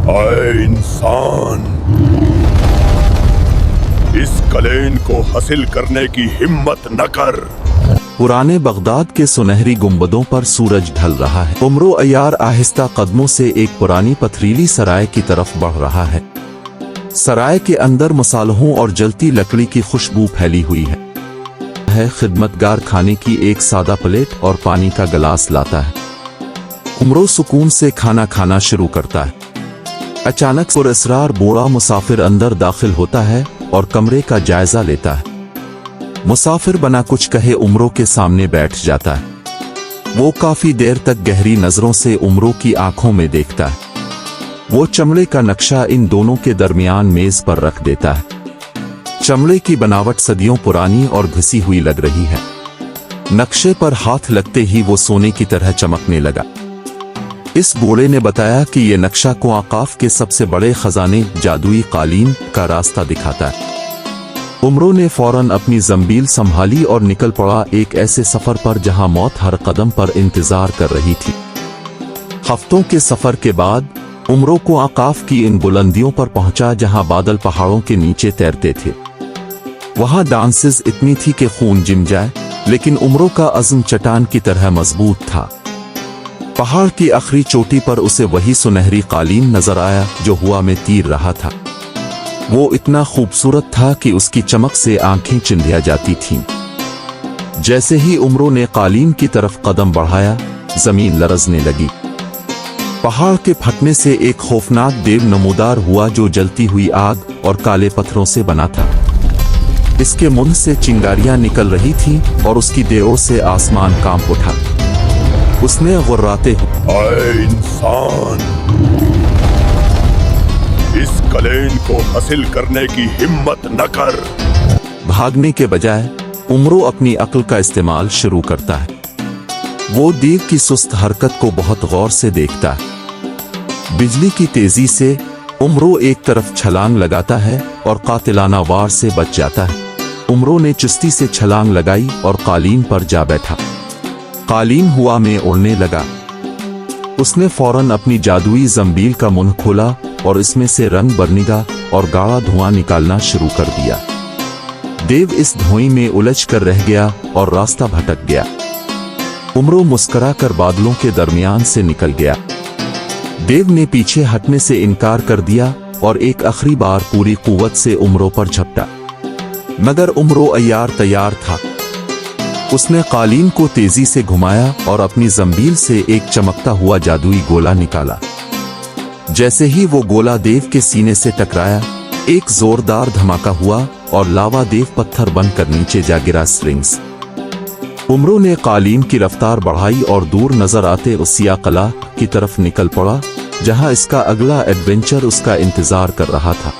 اے انسان، اس کلین کو حاصل کرنے کی ہمت نہ کر۔ پرانے بغداد کے سنہری گنبدوں پر سورج ڈھل رہا ہے۔ عمرو عیار آہستہ قدموں سے ایک پرانی پتھریلی سرائے کی طرف بڑھ رہا ہے۔ سرائے کے اندر مصالحوں اور جلتی لکڑی کی خوشبو پھیلی ہوئی ہے۔ خدمتگار کھانے کی ایک سادہ پلیٹ اور پانی کا گلاس لاتا ہے۔ عمرو سکون سے کھانا کھانا شروع کرتا ہے۔ اچانک پر اسرار بوڑھا مسافر اندر داخل ہوتا ہے اور کمرے کا جائزہ لیتا ہے۔ مسافر بنا کچھ کہے عمرو کے سامنے بیٹھ جاتا ہے۔ وہ کافی دیر تک گہری نظروں سے عمرو کی آنکھوں میں دیکھتا ہے۔ وہ چمڑے کا نقشہ ان دونوں کے درمیان میز پر رکھ دیتا ہے۔ چمڑے کی بناوٹ صدیوں پرانی اور گھسی ہوئی لگ رہی ہے۔ نقشے پر ہاتھ لگتے ہی وہ سونے کی طرح چمکنے لگا۔ اس بوڑھے نے بتایا کہ یہ نقشہ کو اوقاف کے سب سے بڑے خزانے جادوئی قالین کا راستہ دکھاتا ہے۔ عمرو نے فوراً اپنی زنبیل سنبھالی اور نکل پڑا ایک ایسے سفر پر جہاں موت ہر قدم پر انتظار کر رہی تھی۔ ہفتوں کے سفر کے بعد عمرو کو اوقاف کی ان بلندیوں پر پہنچا جہاں بادل پہاڑوں کے نیچے تیرتے تھے۔ وہاں ڈانسز اتنی تھی کہ خون جم جائے، لیکن عمرو کا عزم چٹان کی طرح مضبوط تھا۔ پہاڑ کی آخری چوٹی پر اسے وہی سنہری قالین نظر آیا جو ہوا میں تیر رہا تھا۔ وہ اتنا خوبصورت تھا کہ اس کی چمک سے آنکھیں چندھیا جاتی تھیں۔ جیسے ہی عمرو نے قالین کی طرف قدم بڑھایا، زمین لرزنے لگی۔ پہاڑ کے پھٹنے سے ایک خوفناک دیو نمودار ہوا جو جلتی ہوئی آگ اور کالے پتھروں سے بنا تھا۔ اس کے منہ سے چنگاریاں نکل رہی تھیں اور اس کی دیو سے آسمان کانپ اٹھا۔ اس نے غراتے ہوئے اے انسان، اس کلین کو حاصل کرنے کی ہمت نہ کر۔ بھاگنے کے بجائے عمرو اپنی عقل کا استعمال شروع کرتا ہے۔ وہ دیو کی سست حرکت کو بہت غور سے دیکھتا ہے۔ بجلی کی تیزی سے عمرو ایک طرف چھلانگ لگاتا ہے اور قاتلانہ وار سے بچ جاتا ہے۔ عمرو نے چستی سے چھلانگ لگائی اور قالین پر جا بیٹھا۔ قالین ہوا میں اڑنے لگا۔ اس نے فوراً اپنی جادوئی زنبیل کا منہ کھولا اور اس میں سے رنگ برنگا اور گاڑھا دھواں نکالنا شروع کر دیا۔ دیو اس دھوئیں میں الجھ کر رہ گیا اور راستہ بھٹک گیا۔ عمرو مسکرا کر بادلوں کے درمیان سے نکل گیا۔ دیو نے پیچھے ہٹنے سے انکار کر دیا اور ایک آخری بار پوری قوت سے عمرو پر جھپٹا، مگر عمرو عیار تیار تھا۔ اس نے قالین کو تیزی سے گھمایا اور اپنی زنبیل سے ایک چمکتا ہوا جادوئی گولا نکالا۔ جیسے ہی وہ گولا دیو کے سینے سے ٹکرایا، ایک زوردار دھماکہ ہوا اور لاوا دیو پتھر بن کر نیچے جا گرا۔ سرنگس عمرو نے قالین کی رفتار بڑھائی اور دور نظر آتے اسیا قلعہ کی طرف نکل پڑا، جہاں اس کا اگلا ایڈونچر اس کا انتظار کر رہا تھا۔